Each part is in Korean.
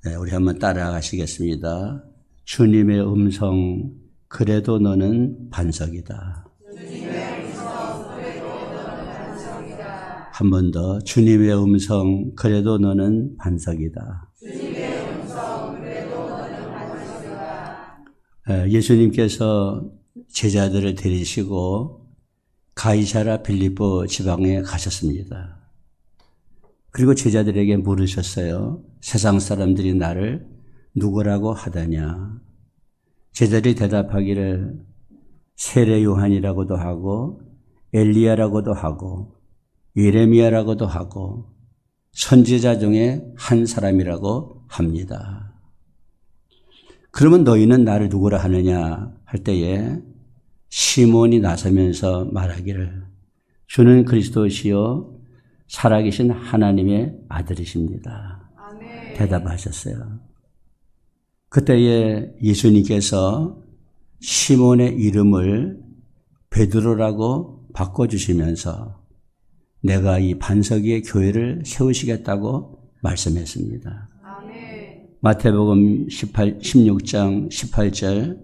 네, 우리 한번 따라가시겠습니다. 주님의 음성, 그래도 너는 반석이다. 한 번 더. 주님의 음성, 그래도 너는 반석이다. 예수님께서 제자들을 데리시고 가이사랴 빌립보 지방에 가셨습니다. 그리고 제자들에게 물으셨어요. 세상 사람들이 나를 누구라고 하더냐? 제자들이 대답하기를 세례 요한이라고도 하고 엘리야라고도 하고 예레미야라고도 하고 선지자 중에 한 사람이라고 합니다. 그러면 너희는 나를 누구라 하느냐 할 때에 시몬이 나서면서 말하기를 주는 그리스도시요 살아계신 하나님의 아들이십니다. 아멘. 대답하셨어요. 그때에 예수님께서 시몬의 이름을 베드로라고 바꿔주시면서 내가 이 반석 위에 교회를 세우시겠다고 말씀했습니다. 아멘. 마태복음 16장 18절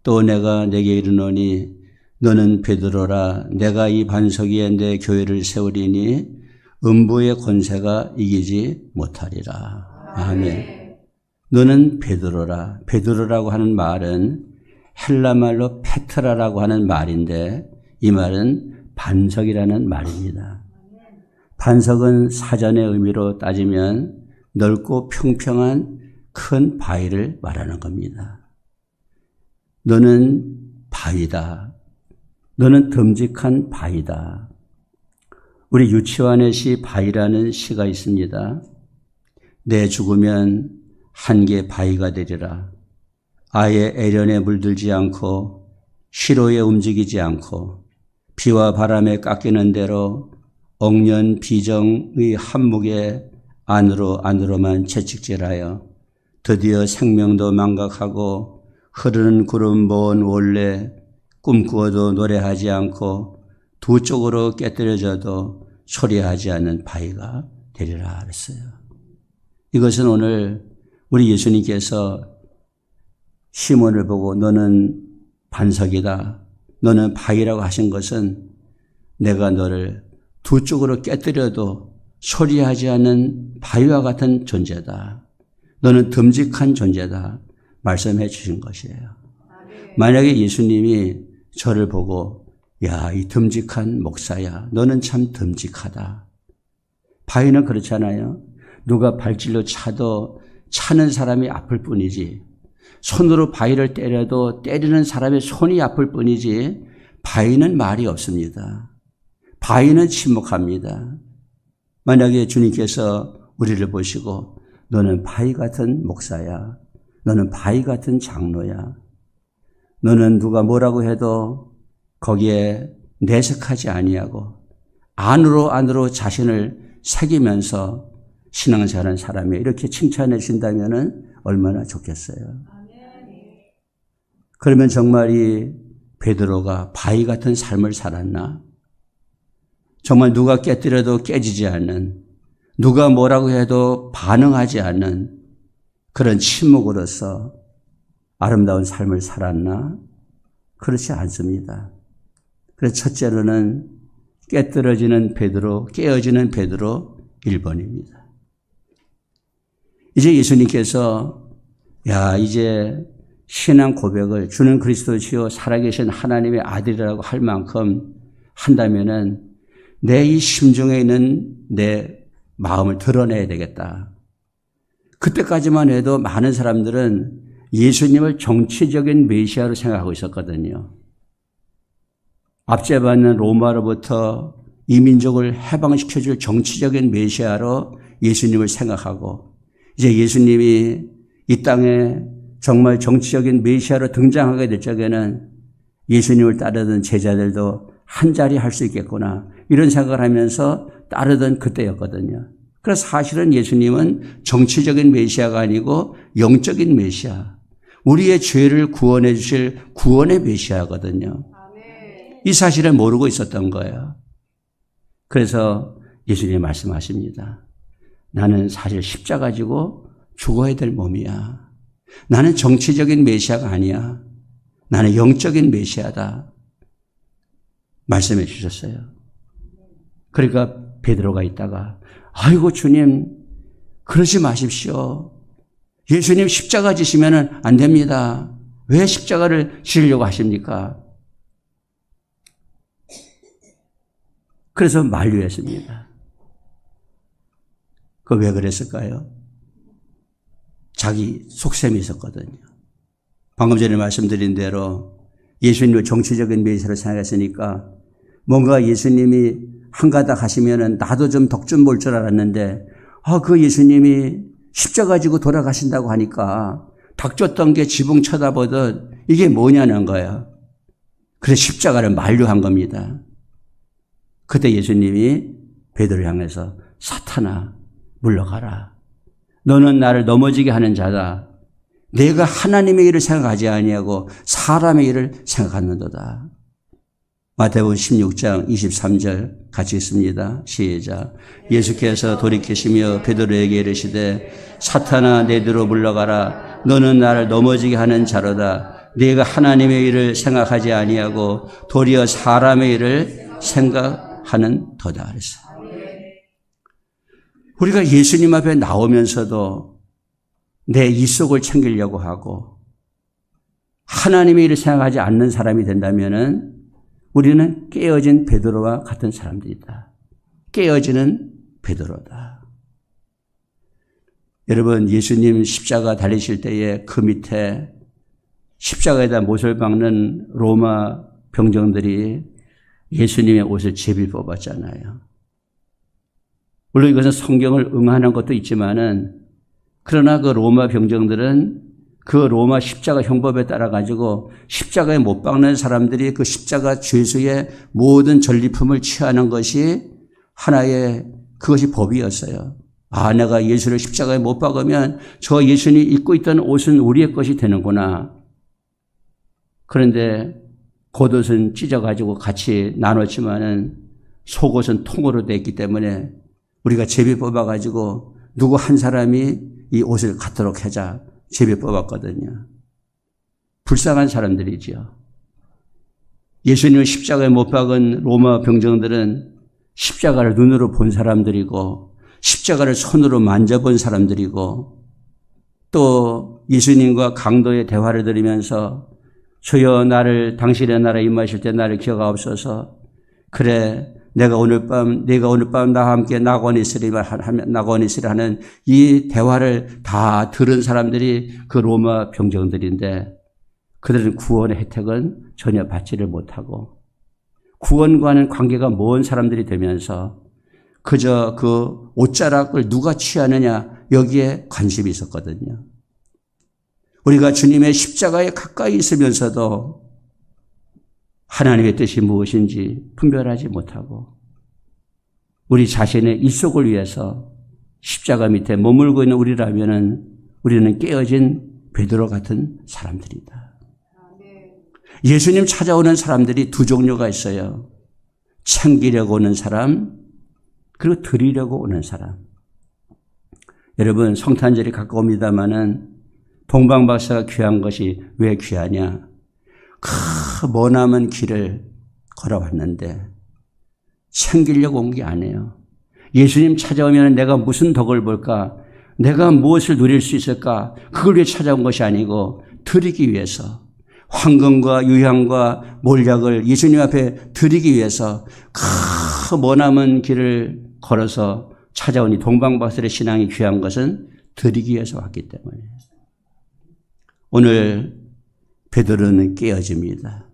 또 내가 내게 이르노니 너는 베드로라 내가 이 반석 위에 내 교회를 세우리니 음부의 권세가 이기지 못하리라. 아멘. 너는 베드로라. 베드로라고 하는 말은 헬라말로 페트라라고 하는 말인데 이 말은 반석이라는 말입니다. 반석은 사전의 의미로 따지면 넓고 평평한 큰 바위를 말하는 겁니다. 너는 바위다. 너는 듬직한 바위다. 우리 유치원의 시 바위라는 시가 있습니다. 내 죽으면 한개 바위가 되리라. 아예 애련에 물들지 않고 시로에 움직이지 않고 비와 바람에 깎이는 대로 억년 비정의 한묵에 안으로만 채찍질하여 드디어 생명도 망각하고 흐르는 구름 모은 원래 꿈꾸어도 노래하지 않고 두 쪽으로 깨뜨려져도 소리하지 않는 바위가 되리라 그랬어요. 이것은 오늘 우리 예수님께서 시몬을 보고 너는 반석이다. 너는 바위라고 하신 것은 내가 너를 두 쪽으로 깨뜨려도 소리하지 않는 바위와 같은 존재다. 너는 듬직한 존재다. 말씀해 주신 것이에요. 만약에 예수님이 저를 보고 야, 이 듬직한 목사야. 너는 참 듬직하다. 바위는 그렇잖아요. 누가 발질로 차도 차는 사람이 아플 뿐이지 손으로 바위를 때려도 때리는 사람의 손이 아플 뿐이지 바위는 말이 없습니다. 바위는 침묵합니다. 만약에 주님께서 우리를 보시고 너는 바위 같은 목사야. 너는 바위 같은 장로야. 너는 누가 뭐라고 해도 거기에 내색하지 아니하고 안으로 자신을 새기면서 신앙생활하는 사람이 이렇게 칭찬해 주신다면 얼마나 좋겠어요. 그러면 정말 이 베드로가 바위 같은 삶을 살았나? 정말 누가 깨뜨려도 깨지지 않는, 누가 뭐라고 해도 반응하지 않는 그런 침묵으로서 아름다운 삶을 살았나? 그렇지 않습니다. 그래서 첫째로는 깨뜨려지는 베드로, 깨어지는 베드로 1번입니다. 이제 예수님께서 이제 신앙 고백을 주는 그리스도시요 살아계신 하나님의 아들이라고 할 만큼 한다면은 내 이 심중에 있는 내 마음을 드러내야 되겠다. 그때까지만 해도 많은 사람들은 예수님을 정치적인 메시아로 생각하고 있었거든요. 압제받는 로마로부터 이 민족을 해방시켜줄 정치적인 메시아로 예수님을 생각하고 이제 예수님이 이 땅에 정말 정치적인 메시아로 등장하게 될 적에는 예수님을 따르던 제자들도 한 자리 할 수 있겠구나 이런 생각을 하면서 따르던 그때였거든요. 그래서 사실은 예수님은 정치적인 메시아가 아니고 영적인 메시아, 우리의 죄를 구원해 주실 구원의 메시아거든요. 이 사실을 모르고 있었던 거예요. 그래서 예수님이 말씀하십니다. 나는 사실 십자가 지고 죽어야 될 몸이야. 나는 정치적인 메시아가 아니야. 나는 영적인 메시아다. 말씀해 주셨어요. 그러니까 베드로가 있다가 아이고 주님 그러지 마십시오. 예수님 십자가 지시면 안 됩니다. 왜 십자가를 지으려고 하십니까? 그래서 만류했습니다. 그 왜 그랬을까요? 자기 속셈이 있었거든요. 방금 전에 말씀드린 대로 예수님을 정치적인 메시아로 생각했으니까 뭔가 예수님이 한가닥 하시면은 나도 좀 덕 좀 볼 줄 알았는데 그 예수님이 십자가 지고 돌아가신다고 하니까 닥쳤던 게 지붕 쳐다보듯 이게 뭐냐는 거야. 그래서 십자가를 만류한 겁니다. 그때 예수님이 베드로를 향해서 사탄아 물러가라. 너는 나를 넘어지게 하는 자다. 내가 하나님의 일을 생각하지 아니하고 사람의 일을 생각하는도다. 마태복음 16장 23절 같이 읽습니다. 시작. 예수께서 돌이키시며 베드로에게 이르시되 사탄아 내 뒤로 물러가라. 너는 나를 넘어지게 하는 자로다. 네가 하나님의 일을 생각하지 아니하고 도리어 사람의 일을 생각하는 도다. 그랬어요. 우리가 예수님 앞에 나오면서도 내 이속을 챙기려고 하고 하나님의 일을 생각하지 않는 사람이 된다면은 우리는 깨어진 베드로와 같은 사람들이다. 깨어지는 베드로다. 여러분 예수님 십자가 달리실 때에 그 밑에 십자가에다 못을 박는 로마 병정들이 예수님의 옷을 제비 뽑았잖아요. 물론 이것은 성경을 응하는 것도 있지만은 그러나 그 로마 병정들은 그 로마 십자가 형법에 따라 가지고 십자가에 못 박는 사람들이 그 십자가 죄수의 모든 전리품을 취하는 것이 하나의 그것이 법이었어요. 내가 예수를 십자가에 못 박으면 저 예수님이 입고 있던 옷은 우리의 것이 되는구나. 그런데 겉옷은 찢어가지고 같이 나눴지만은 속옷은 통으로 되어 있기 때문에 우리가 제비 뽑아가지고 누구 한 사람이 이 옷을 갖도록 하자 제비 뽑았거든요. 불쌍한 사람들이죠. 예수님을 십자가에 못 박은 로마 병정들은 십자가를 눈으로 본 사람들이고 십자가를 손으로 만져본 사람들이고 또 예수님과 강도의 대화를 들으면서 주여 나를 당신의 나라에 임하실 때 나를 기억하옵소서. 그래 네가 오늘 밤 나와 함께 낙원에 있으리라 하는 이 대화를 다 들은 사람들이 그 로마 병정들인데 그들은 구원의 혜택은 전혀 받지를 못하고 구원과는 관계가 먼 사람들이 되면서 그저 그 옷자락을 누가 취하느냐 여기에 관심이 있었거든요. 우리가 주님의 십자가에 가까이 있으면서도 하나님의 뜻이 무엇인지 분별하지 못하고 우리 자신의 일속을 위해서 십자가 밑에 머물고 있는 우리라면은 우리는 깨어진 베드로 같은 사람들이다. 예수님 찾아오는 사람들이 두 종류가 있어요. 챙기려고 오는 사람 그리고 드리려고 오는 사람. 여러분 성탄절이 가까웁니다마는 동방박사가 귀한 것이 왜 귀하냐? 머나먼 길을 걸어왔는데 챙기려고 온 게 아니에요. 예수님 찾아오면 내가 무슨 덕을 볼까? 내가 무엇을 누릴 수 있을까? 그걸 위해 찾아온 것이 아니고 드리기 위해서 황금과 유향과 몰약을 예수님 앞에 드리기 위해서 머나먼 길을 걸어서 찾아오니 동방박사의 신앙이 귀한 것은 드리기 위해서 왔기 때문에 오늘 베드로는 깨어집니다.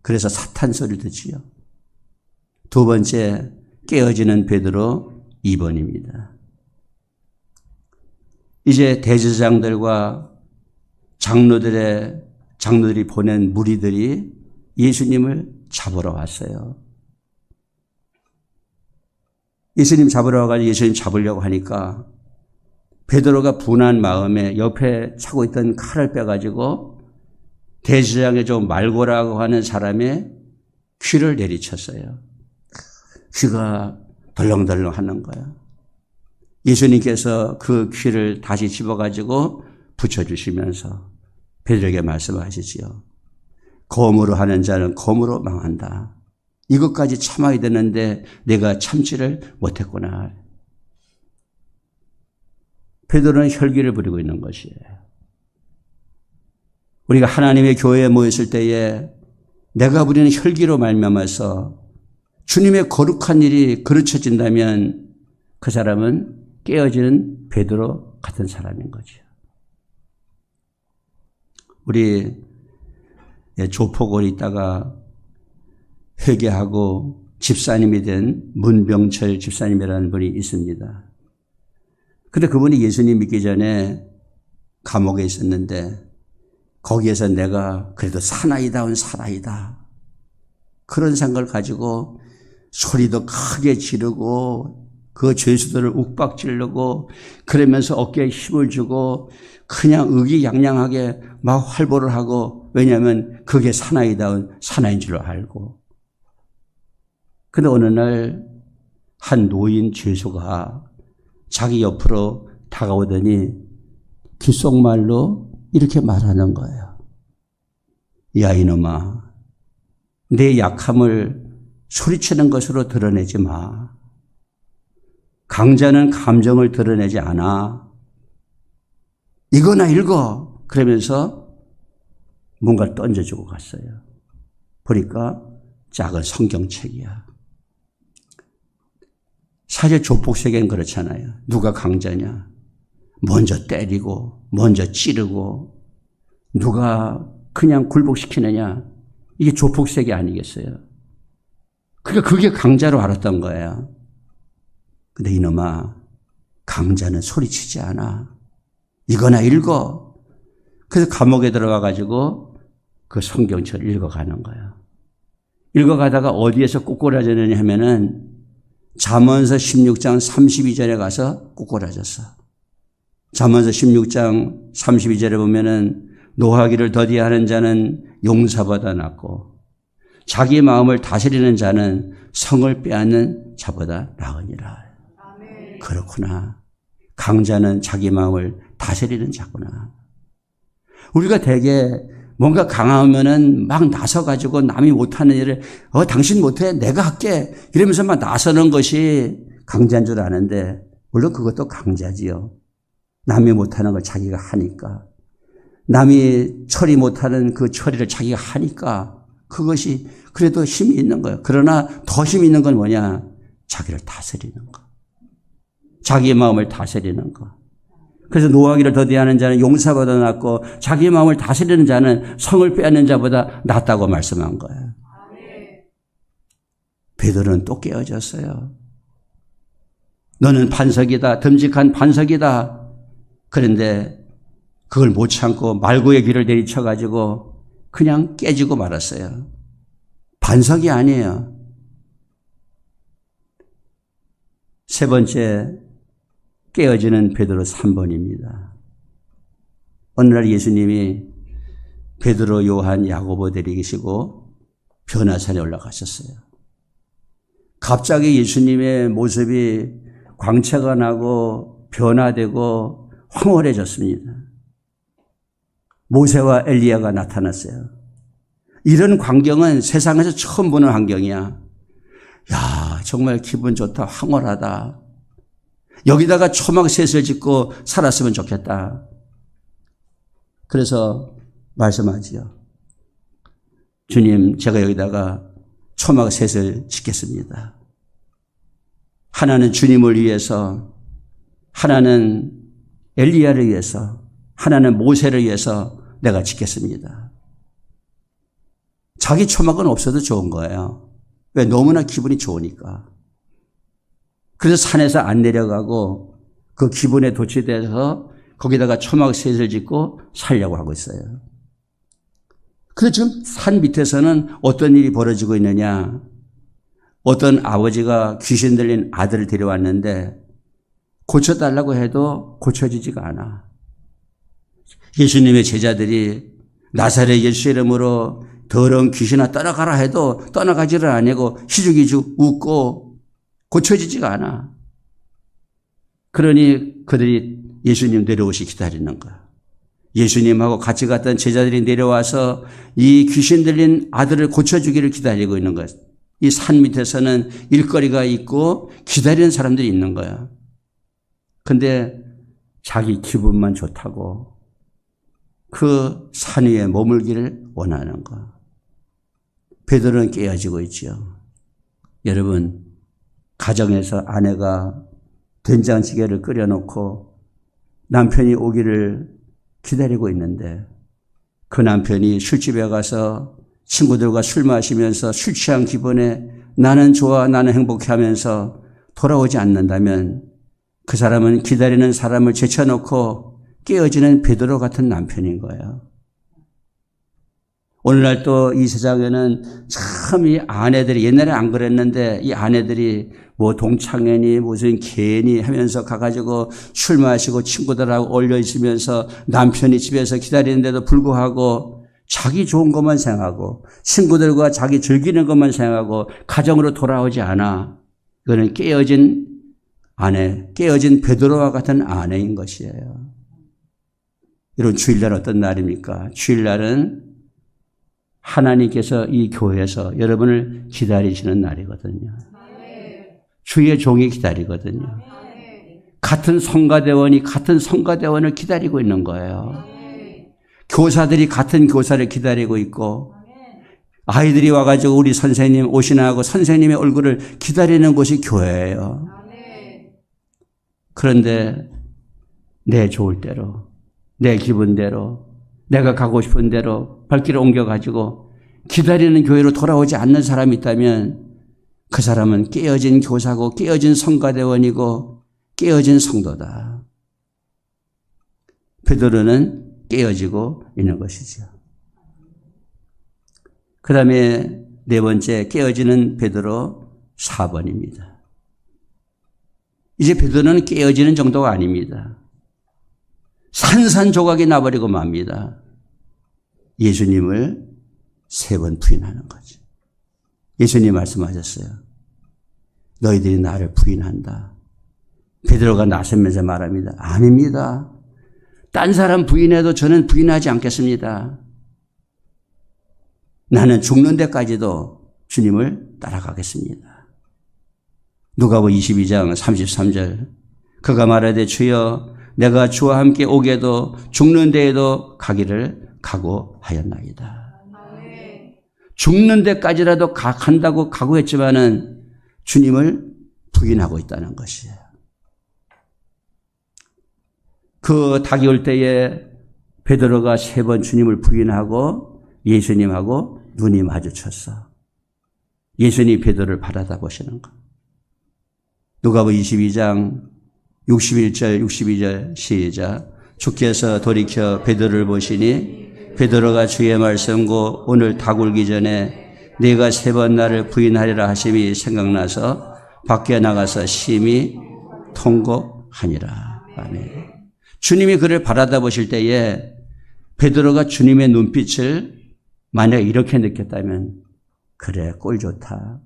그래서 사탄 소리를 듣지요. 두 번째 깨어지는 베드로 2번입니다. 이제 대제사장들과 장로들이 보낸 무리들이 예수님을 잡으러 왔어요. 예수님 잡으러 와가지고 예수님 잡으려고 하니까 베드로가 분한 마음에 옆에 차고 있던 칼을 빼가지고 대제사장에 좀 말고라고 하는 사람의 귀를 내리쳤어요. 귀가 덜렁덜렁 하는 거야. 예수님께서 그 귀를 다시 집어가지고 붙여주시면서 베드로에게 말씀하시지요. 검으로 하는 자는 검으로 망한다. 이것까지 참아야 되는데 내가 참지를 못했구나. 베드로는 혈기를 부리고 있는 것이에요. 우리가 하나님의 교회에 모였을 때에 내가 부리는 혈기로 말미암아서 주님의 거룩한 일이 그르쳐진다면 그 사람은 깨어지는 베드로 같은 사람인 거죠. 우리 조폭을 있다가 회개하고 집사님이 된 문병철 집사님이라는 분이 있습니다. 근데 그분이 예수님 믿기 전에 감옥에 있었는데 거기에서 내가 그래도 사나이다운 사나이다. 그런 생각을 가지고 소리도 크게 지르고 그 죄수들을 욱박지르고 그러면서 어깨에 힘을 주고 그냥 의기양양하게 막 활보를 하고 왜냐하면 그게 사나이다운 사나이인 줄 알고. 근데 어느 날 한 노인 죄수가 자기 옆으로 다가오더니 귓속말로 이렇게 말하는 거예요. 야 이놈아, 내 약함을 소리치는 것으로 드러내지 마. 강자는 감정을 드러내지 않아. 이거나 읽어. 그러면서 뭔가를 던져주고 갔어요. 보니까 작은 성경책이야. 사실 조폭세계는 그렇잖아요. 누가 강자냐. 먼저 때리고 먼저 찌르고 누가 그냥 굴복시키느냐. 이게 조폭세계 아니겠어요. 그러니까 그게 강자로 알았던 거예요. 근데 이놈아, 강자는 소리치지 않아. 이거나 읽어. 그래서 감옥에 들어가가지고 그 성경책을 읽어가는 거예요. 읽어가다가 어디에서 꼬꾸라졌느냐 하면은 잠언서 16장 32절에 가서 꼬꾸라졌어. 잠언서 16장 32절에 보면은 노하기를 더디하는 자는 용사보다 낫고 자기 마음을 다스리는 자는 성을 빼앗는 자보다 나으니라. 아멘. 그렇구나. 강자는 자기 마음을 다스리는 자구나. 우리가 대개 뭔가 강하면은 막 나서가지고 남이 못하는 일을 당신 못해 내가 할게 이러면서 막 나서는 것이 강자인 줄 아는데 물론 그것도 강자지요. 남이 못하는 걸 자기가 하니까 남이 처리 못하는 그 처리를 자기가 하니까 그것이 그래도 힘이 있는 거예요. 그러나 더 힘이 있는 건 뭐냐? 자기를 다스리는 거. 자기의 마음을 다스리는 거. 그래서 노하기를 더디하는 자는 용사보다 낫고 자기 마음을 다스리는 자는 성을 빼앗는 자보다 낫다고 말씀한 거예요. 베드로는 또 깨어졌어요. 너는 반석이다. 듬직한 반석이다. 그런데 그걸 못 참고 말고의 길을 내리쳐가지고 그냥 깨지고 말았어요. 반석이 아니에요. 세 번째 깨어지는 베드로 3번입니다. 어느 날 예수님이 베드로, 요한, 야고보 데리시고 변화산에 올라가셨어요. 갑자기 예수님의 모습이 광채가 나고 변화되고 황홀해졌습니다. 모세와 엘리야가 나타났어요. 이런 광경은 세상에서 처음 보는 광경이야. 야, 정말 기분 좋다, 황홀하다. 여기다가 초막셋을 짓고 살았으면 좋겠다. 그래서 말씀하지요. 주님, 제가 여기다가 초막셋을 짓겠습니다. 하나는 주님을 위해서, 하나는 엘리야를 위해서, 하나는 모세를 위해서 내가 짓겠습니다. 자기 초막은 없어도 좋은 거예요. 왜? 너무나 기분이 좋으니까. 그래서 산에서 안 내려가고 그 기분에 도취돼서 거기다가 초막셋을 짓고 살려고 하고 있어요. 그래서 지금 산 밑에서는 어떤 일이 벌어지고 있느냐. 어떤 아버지가 귀신 들린 아들을 데려왔는데 고쳐달라고 해도 고쳐지지가 않아. 예수님의 제자들이 나사렛 예수 이름으로 더러운 귀신아 떠나가라 해도 떠나가지를 아니고 희죽희죽 웃고 고쳐지지가 않아. 그러니 그들이 예수님 내려오시 기다리는 거야. 예수님하고 같이 갔던 제자들이 내려와서 이 귀신 들린 아들을 고쳐주기를 기다리고 있는 거야. 이 산 밑에서는 일거리가 있고 기다리는 사람들이 있는 거야. 근데 자기 기분만 좋다고 그 산 위에 머물기를 원하는 거야. 베드로는 깨어지고 있죠. 여러분, 가정에서 아내가 된장찌개를 끓여놓고 남편이 오기를 기다리고 있는데 그 남편이 술집에 가서 친구들과 술 마시면서 술 취한 기분에 나는 좋아, 나는 행복해 하면서 돌아오지 않는다면 그 사람은 기다리는 사람을 제쳐놓고 깨어지는 베드로 같은 남편인 거예요. 오늘날 또 이 세상에는 참 이 아내들이 옛날에 안 그랬는데 이 아내들이 뭐 동창회니 무슨 개니 하면서 가가지고 술 마시고 친구들하고 어울려 있으면서 남편이 집에서 기다리는데도 불구하고 자기 좋은 것만 생각하고 친구들과 자기 즐기는 것만 생각하고 가정으로 돌아오지 않아. 이거는 깨어진 아내, 깨어진 베드로와 같은 아내인 것이에요. 이런 주일날 어떤 날입니까? 주일날은 하나님께서 이 교회에서 여러분을 기다리시는 날이거든요. 주의 종이 기다리거든요. 같은 성가대원이 같은 성가대원을 기다리고 있는 거예요. 교사들이 같은 교사를 기다리고 있고 아이들이 와가지고 우리 선생님 오시나 하고 선생님의 얼굴을 기다리는 곳이 교회예요. 그런데 내 좋을 대로 내 기분대로 내가 가고 싶은 대로 발길을 옮겨가지고 기다리는 교회로 돌아오지 않는 사람이 있다면 그 사람은 깨어진 교사고 깨어진 성가대원이고 깨어진 성도다. 베드로는 깨어지고 있는 것이죠. 그 다음에 네 번째 깨어지는 베드로 4번입니다. 이제 베드로는 깨어지는 정도가 아닙니다. 산산조각이 나버리고 맙니다. 예수님을 3번 부인하는 거죠. 예수님 말씀하셨어요. 너희들이 나를 부인한다. 베드로가 나서면서 말합니다. 아닙니다. 딴 사람 부인해도 저는 부인하지 않겠습니다. 나는 죽는 데까지도 주님을 따라가겠습니다. 누가복음 22장 33절 그가 말하되 주여 내가 주와 함께 오게도 죽는 데에도 가기를 각오하였나이다. 죽는 데까지라도 간다고 각오했지만은 주님을 부인하고 있다는 것이에요. 그 닭이 올 때에 베드로가 3번 주님을 부인하고 예수님하고 눈이 마주쳤어. 예수님이 베드로를 바라다 보시는 거. 누가복음 22장 61절 62절 시작. 주께서 돌이켜 베드로를 보시니 베드로가 주의 말씀고 오늘 닭 울기 전에 네가 3번 나를 부인하리라 하심이 생각나서 밖에 나가서 심히 통곡하니라. 아멘. 주님이 그를 바라다 보실 때에 베드로가 주님의 눈빛을 만약 이렇게 느꼈다면 그래 꼴 좋다.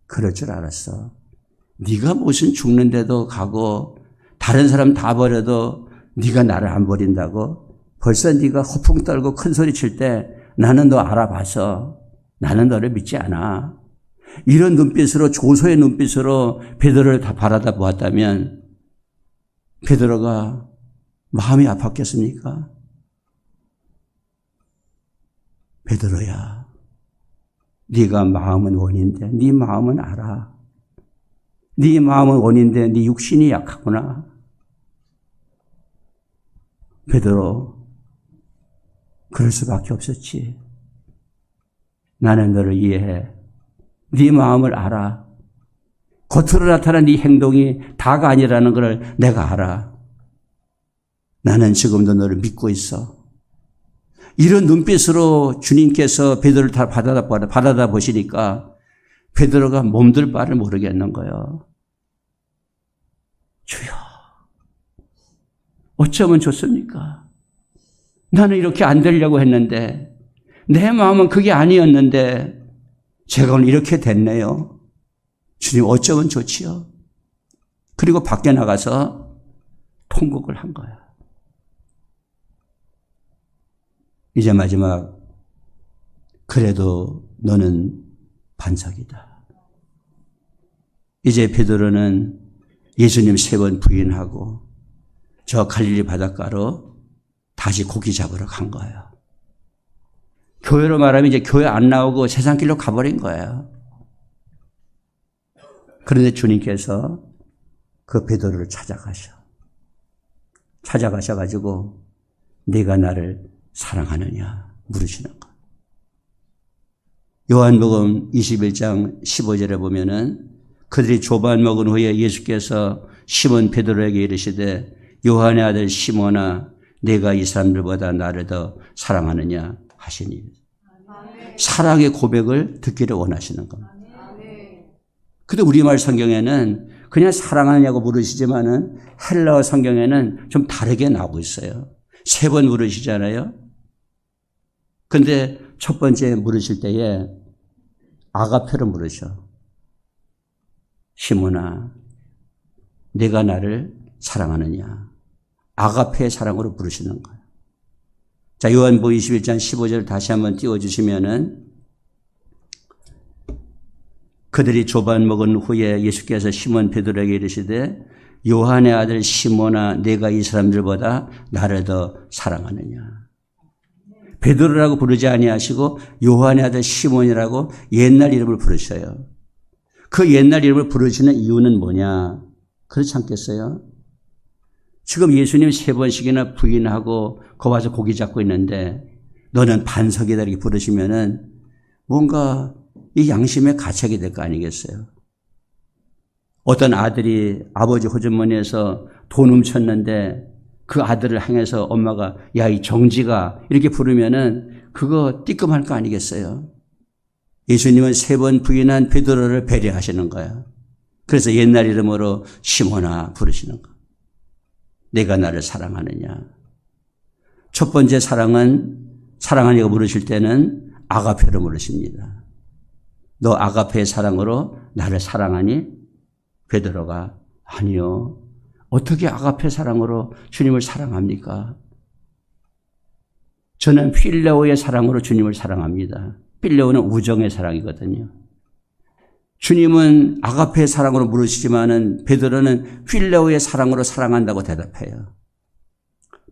그럴 줄 알았어. 네가 무슨 죽는데도 가고 다른 사람 다 버려도 네가 나를 안 버린다고? 벌써 네가 허풍 떨고 큰 소리 칠 때 나는 너 알아봐서 나는 너를 믿지 않아. 이런 눈빛으로 조소의 눈빛으로 베드로를 다 바라다 보았다면 베드로가 마음이 아팠겠습니까? 베드로야, 네가 마음은 원인데 네 마음은 알아. 네 마음은 원인데 네 육신이 약하구나. 베드로, 그럴 수밖에 없었지. 나는 너를 이해해. 네 마음을 알아. 겉으로 나타난 네 행동이 다가 아니라는 걸 내가 알아. 나는 지금도 너를 믿고 있어. 이런 눈빛으로 주님께서 베드로를 다 바라다 보시니까 베드로가 몸둘 바를 모르겠는 거예요. 주여, 어쩌면 좋습니까? 나는 이렇게 안 되려고 했는데 내 마음은 그게 아니었는데 제가 오늘 이렇게 됐네요. 주님 어쩌면 좋지요? 그리고 밖에 나가서 통곡을 한 거야. 이제 마지막, 그래도 너는 반석이다. 이제 베드로는 예수님 3번 부인하고 저 갈릴리 바닷가로 다시 고기 잡으러 간 거예요. 교회로 말하면 이제 교회 안 나오고 세상 길로 가버린 거예요. 그런데 주님께서 그 베드로를 찾아가셔가지고 네가 나를 사랑하느냐 물으시는 거예요. 요한복음 21장 15절에 보면은 그들이 조반 먹은 후에 예수께서 시몬 베드로에게 이르시되 요한의 아들 시몬아 내가 이 사람들보다 나를 더 사랑하느냐 하시니 사랑의 고백을 듣기를 원하시는 겁니다. 근데 우리말 성경에는 그냥 사랑하느냐고 물으시지만은 헬라어 성경에는 좀 다르게 나오고 있어요. 3번 물으시잖아요. 근데 첫 번째 물으실 때에 아가페로 물으셔. 시몬아, 내가 나를 사랑하느냐. 아가페의 사랑으로 부르시는 거예요. 자, 요한복음 21장 15절 다시 한번 띄워주시면은 그들이 조반 먹은 후에 예수께서 시몬 베드로에게 이르시되 요한의 아들 시몬아 내가 이 사람들보다 나를 더 사랑하느냐. 베드로라고 부르지 아니하시고 요한의 아들 시몬이라고 옛날 이름을 부르셔요. 그 옛날 이름을 부르시는 이유는 뭐냐? 그렇지 않겠어요? 지금 예수님 3번씩이나 부인하고 거 와서 고기 잡고 있는데 너는 반석이다 이렇게 부르시면은 뭔가 이 양심의 가책이 될 거 아니겠어요? 어떤 아들이 아버지 호주머니에서 돈 훔쳤는데 그 아들을 향해서 엄마가 야, 이 정지가 이렇게 부르면은 그거 띠끔할 거 아니겠어요? 예수님은 3번 부인한 베드로를 배려하시는 거예요. 그래서 옛날 이름으로 시몬아 부르시는 거예요. 내가 나를 사랑하느냐. 첫 번째 사랑하냐고 물으실 때는 아가페로 물으십니다. 너 아가페의 사랑으로 나를 사랑하니? 베드로가 아니요. 어떻게 아가페 사랑으로 주님을 사랑합니까? 저는 필레오의 사랑으로 주님을 사랑합니다. 필레오는 우정의 사랑이거든요. 주님은 아가페의 사랑으로 물으시지만은 베드로는 필레오의 사랑으로 사랑한다고 대답해요.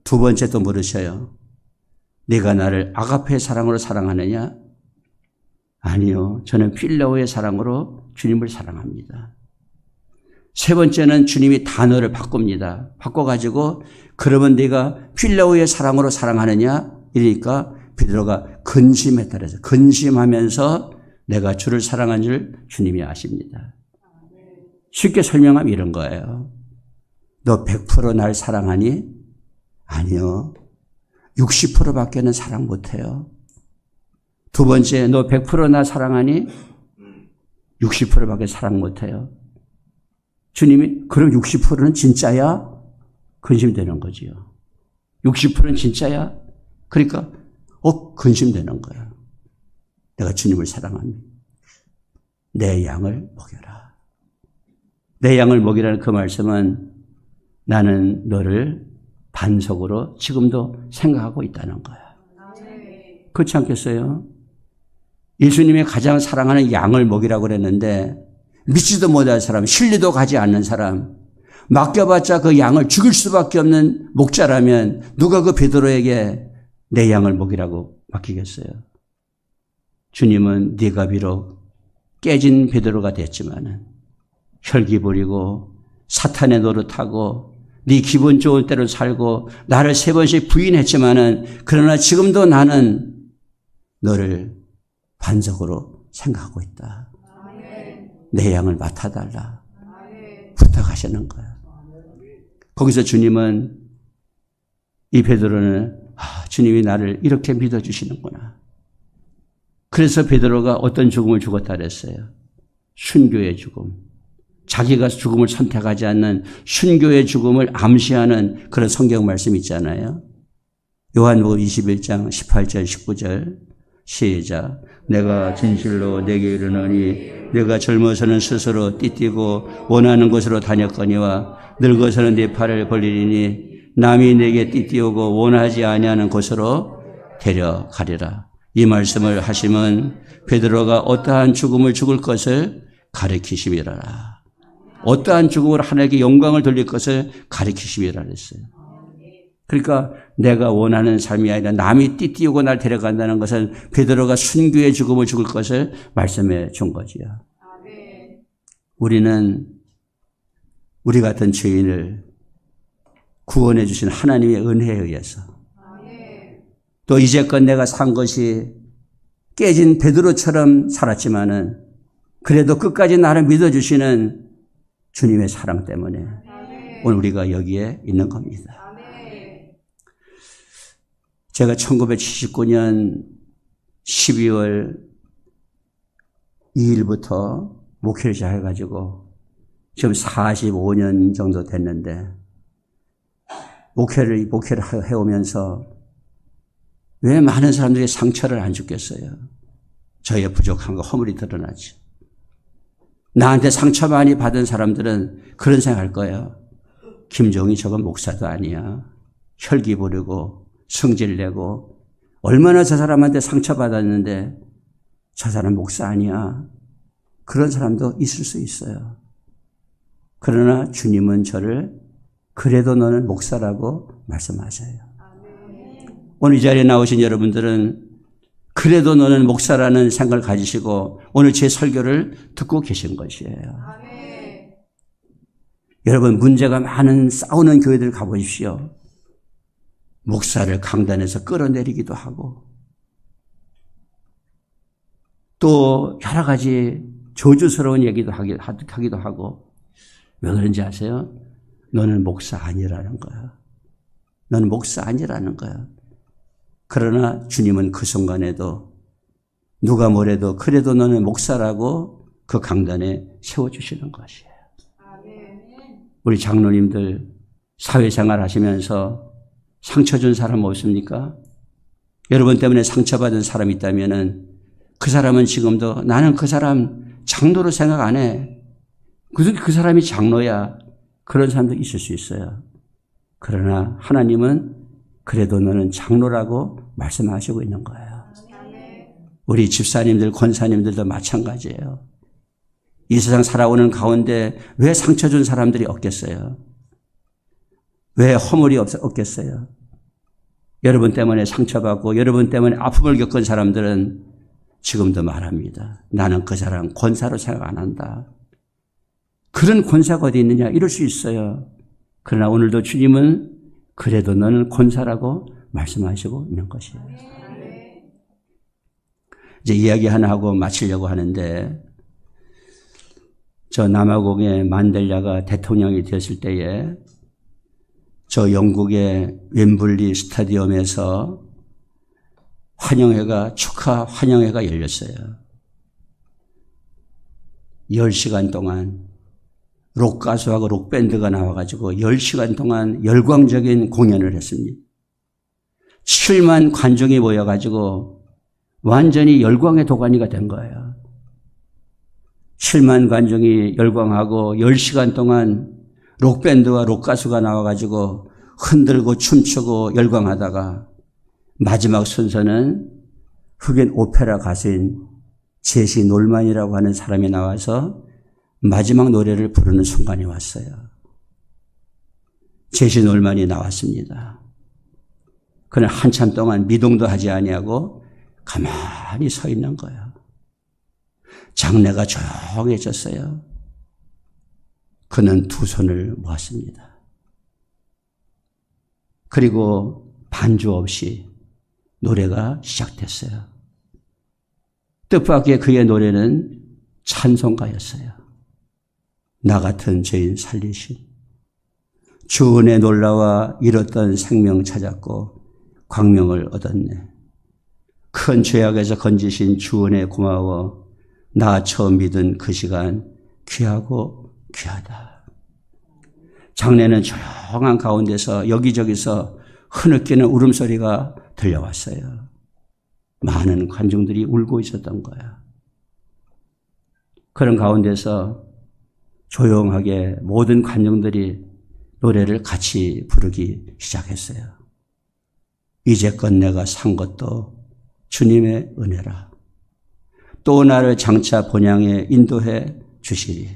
두 번째 또 물으셔요. 네가 나를 아가페의 사랑으로 사랑하느냐? 아니요. 저는 필레오의 사랑으로 주님을 사랑합니다. 세 번째는 주님이 단어를 바꿉니다. 바꿔가지고 그러면 네가 필레오의 사랑으로 사랑하느냐? 이러니까 베드로가 근심했다 그래서 근심하면서 내가 주를 사랑한 줄 주님이 아십니다. 쉽게 설명하면 이런 거예요. 너 100% 날 사랑하니? 아니요. 60%밖에는 사랑 못해요. 두 번째, 너 100% 나 사랑하니? 60%밖에 사랑 못해요. 주님이 그럼 60%는 진짜야? 근심되는 거지요. 60%는 진짜야? 그러니까 근심되는 거야. 내가 주님을 사랑합니다. 내 양을 먹여라. 내 양을 먹이라는 그 말씀은 나는 너를 반석으로 지금도 생각하고 있다는 거야. 그렇지 않겠어요? 예수님이 가장 사랑하는 양을 먹이라고 그랬는데 믿지도 못할 사람, 신뢰도 가지 않는 사람, 맡겨봤자 그 양을 죽일 수밖에 없는 목자라면 누가 그 베드로에게 내 양을 먹이라고 맡기겠어요? 주님은 네가 비록 깨진 베드로가 됐지만은 혈기 부리고 사탄의 노릇하고 네 기분 좋을 대로 살고 나를 3번씩 부인했지만은 그러나 지금도 나는 너를 반석으로 생각하고 있다. 내 양을 맡아달라. 부탁하시는 거야. 거기서 주님은 이 베드로는 주님이 나를 이렇게 믿어주시는구나. 그래서 베드로가 어떤 죽음을 죽었다 그랬어요. 순교의 죽음. 자기가 죽음을 선택하지 않는 순교의 죽음을 암시하는 그런 성경 말씀 있잖아요. 요한복음 21장 18절 19절 시작. 내가 진실로 내게 이르노니 내가 젊어서는 스스로 띠띠고 원하는 곳으로 다녔거니와 늙어서는 내 팔을 벌리리니 남이 내게 띠띠오고 원하지 아니하는 곳으로 데려가리라. 이 말씀을 하심은 베드로가 어떠한 죽음을 죽을 것을 가리키심이라. 어떠한 죽음으로 하나님께 영광을 돌릴 것을 가리키심이라 그랬어요. 그러니까 내가 원하는 삶이 아니라 남이 띠띠우고 날 데려간다는 것은 베드로가 순교의 죽음을 죽을 것을 말씀해 준 거지요. 우리는 우리 같은 죄인을 구원해 주신 하나님의 은혜에 의해서 또 이제껏 내가 산 것이 깨진 베드로처럼 살았지만은 그래도 끝까지 나를 믿어주시는 주님의 사랑 때문에 오늘 우리가 여기에 있는 겁니다. 제가 1979년 12월 2일부터 목회를 시작해가지고 지금 45년 정도 됐는데 목회를 해오면서 왜 많은 사람들이 상처를 안 주겠어요? 저의 부족함과 허물이 드러나지. 나한테 상처 많이 받은 사람들은 그런 생각할 거예요. 김종이 저건 목사도 아니야. 혈기 부리고 성질 내고 얼마나 저 사람한테 상처받았는데 저 사람 목사 아니야. 그런 사람도 있을 수 있어요. 그러나 주님은 저를 그래도 너는 목사라고 말씀하셔요. 오늘 이 자리에 나오신 여러분들은 그래도 너는 목사라는 생각을 가지시고 오늘 제 설교를 듣고 계신 것이에요. 여러분 문제가 많은 싸우는 교회들 가보십시오. 목사를 강단에서 끌어내리기도 하고 또 여러 가지 저주스러운 얘기도 하기도 하고 왜 그런지 아세요? 너는 목사 아니라는 거야. 너는 목사 아니라는 거야. 그러나 주님은 그 순간에도 누가 뭐래도 그래도 너는 목사라고 그 강단에 세워주시는 것이에요. 우리 장로님들 사회생활 하시면서 상처 준 사람 없습니까? 여러분 때문에 상처받은 사람이 있다면 그 사람은 지금도 나는 그 사람 장로로 생각 안 해. 그 사람이 장로야. 그런 사람도 있을 수 있어요. 그러나 하나님은 그래도 너는 장로라고 말씀하시고 있는 거예요. 우리 집사님들, 권사님들도 마찬가지예요. 이 세상 살아오는 가운데 왜 상처 준 사람들이 없겠어요? 왜 허물이 없겠어요? 여러분 때문에 상처받고 여러분 때문에 아픔을 겪은 사람들은 지금도 말합니다. 나는 그 사람 권사로 생각 안 한다. 그런 권사가 어디 있느냐? 이럴 수 있어요. 그러나 오늘도 주님은 그래도 너는 권사라고 말씀하시고 있는 것이에요. 이제 이야기 하나 하고 마치려고 하는데 저 남아공의 만델라가 대통령이 되었을 때에 저 영국의 웸블리 스타디움에서 축하 환영회가 열렸어요. 10시간 동안 록 가수하고 록 밴드가 나와가지고 10시간 동안 열광적인 공연을 했습니다. 7만 관중이 모여가지고 완전히 열광의 도가니가 된 거예요. 7만 관중이 열광하고 10시간 동안 록 밴드와 록 가수가 나와가지고 흔들고 춤추고 열광하다가 마지막 순서는 흑인 오페라 가수인 제시 놀만이라고 하는 사람이 나와서 마지막 노래를 부르는 순간이 왔어요. 제시 놀만이 나왔습니다. 그는 한참 동안 미동도 하지 아니하고 가만히 서 있는 거예요. 장내가 조용해졌어요. 그는 두 손을 모았습니다. 그리고 반주 없이 노래가 시작됐어요. 뜻밖의 그의 노래는 찬송가였어요. 나 같은 죄인 살리신 주 은혜 놀라와 잃었던 생명 찾았고 광명을 얻었네. 큰 죄악에서 건지신 주 은혜 고마워. 나 처음 믿은 그 시간 귀하고 귀하다. 장례는 조용한 가운데서 여기저기서 흐느끼는 울음소리가 들려왔어요. 많은 관중들이 울고 있었던 거야. 그런 가운데서 조용하게 모든 관중들이 노래를 같이 부르기 시작했어요. 이제껏 내가 산 것도 주님의 은혜라. 또 나를 장차 본향에 인도해 주시리.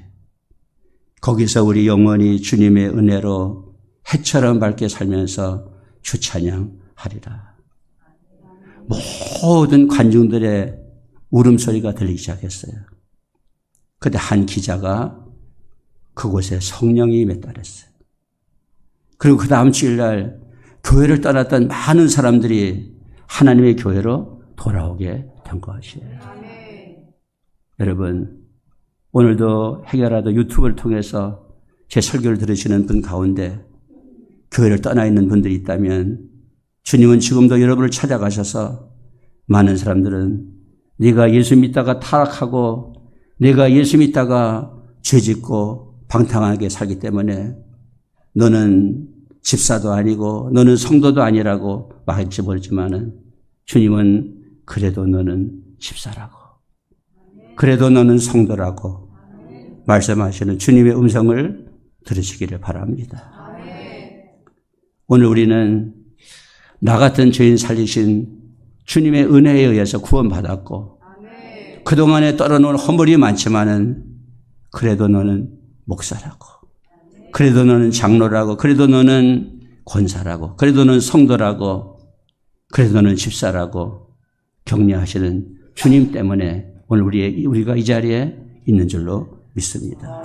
거기서 우리 영원히 주님의 은혜로 해처럼 밝게 살면서 주 찬양하리라. 모든 관중들의 울음소리가 들리기 시작했어요. 그때 한 기자가 그곳에 성령이 임했다랬어요. 그리고 그 다음 주일날 교회를 떠났던 많은 사람들이 하나님의 교회로 돌아오게 된 것이에요. 여러분, 오늘도 해결하다 유튜브를 통해서 제 설교를 들으시는 분 가운데 교회를 떠나 있는 분들이 있다면 주님은 지금도 여러분을 찾아가셔서 많은 사람들은 네가 예수 믿다가 타락하고 네가 예수 믿다가 죄짓고 방탕하게 살기 때문에 너는 집사도 아니고 너는 성도도 아니라고 말할지 모르지만은 주님은 그래도 너는 집사라고 그래도 너는 성도라고 말씀하시는 주님의 음성을 들으시기를 바랍니다. 오늘 우리는 나 같은 죄인 살리신 주님의 은혜에 의해서 구원받았고 그동안에 떨어놓은 허물이 많지만은 그래도 너는 목사라고 그래도 너는 장로라고 그래도 너는 권사라고 그래도 너는 성도라고 그래도 너는 집사라고 격려하시는 주님 때문에 오늘 우리가 이 자리에 있는 줄로 믿습니다.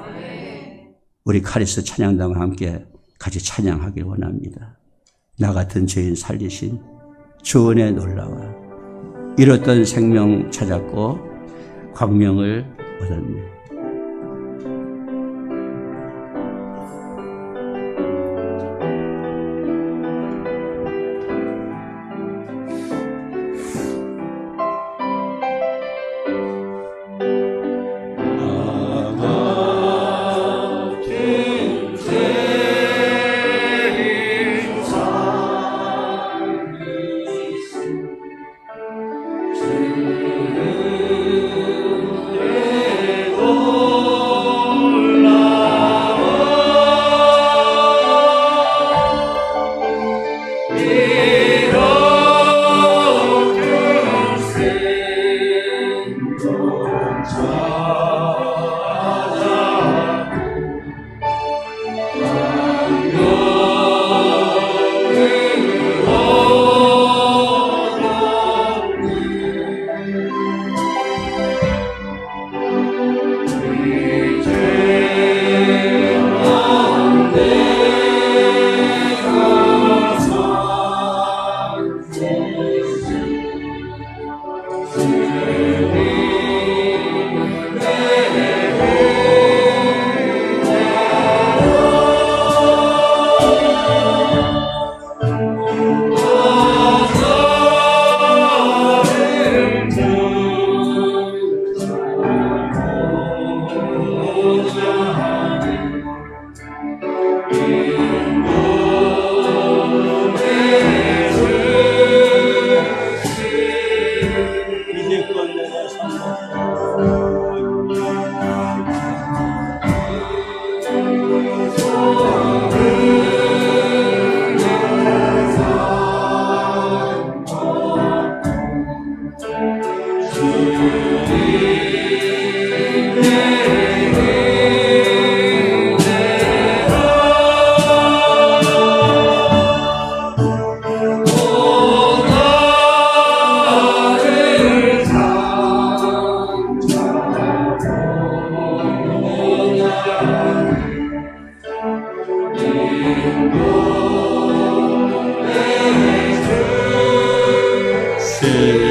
우리 카리스 찬양단과 함께 같이 찬양하길 원합니다. 나 같은 죄인 살리신 주 은혜 놀라워 잃었던 생명 찾았고 광명을 얻었네. 주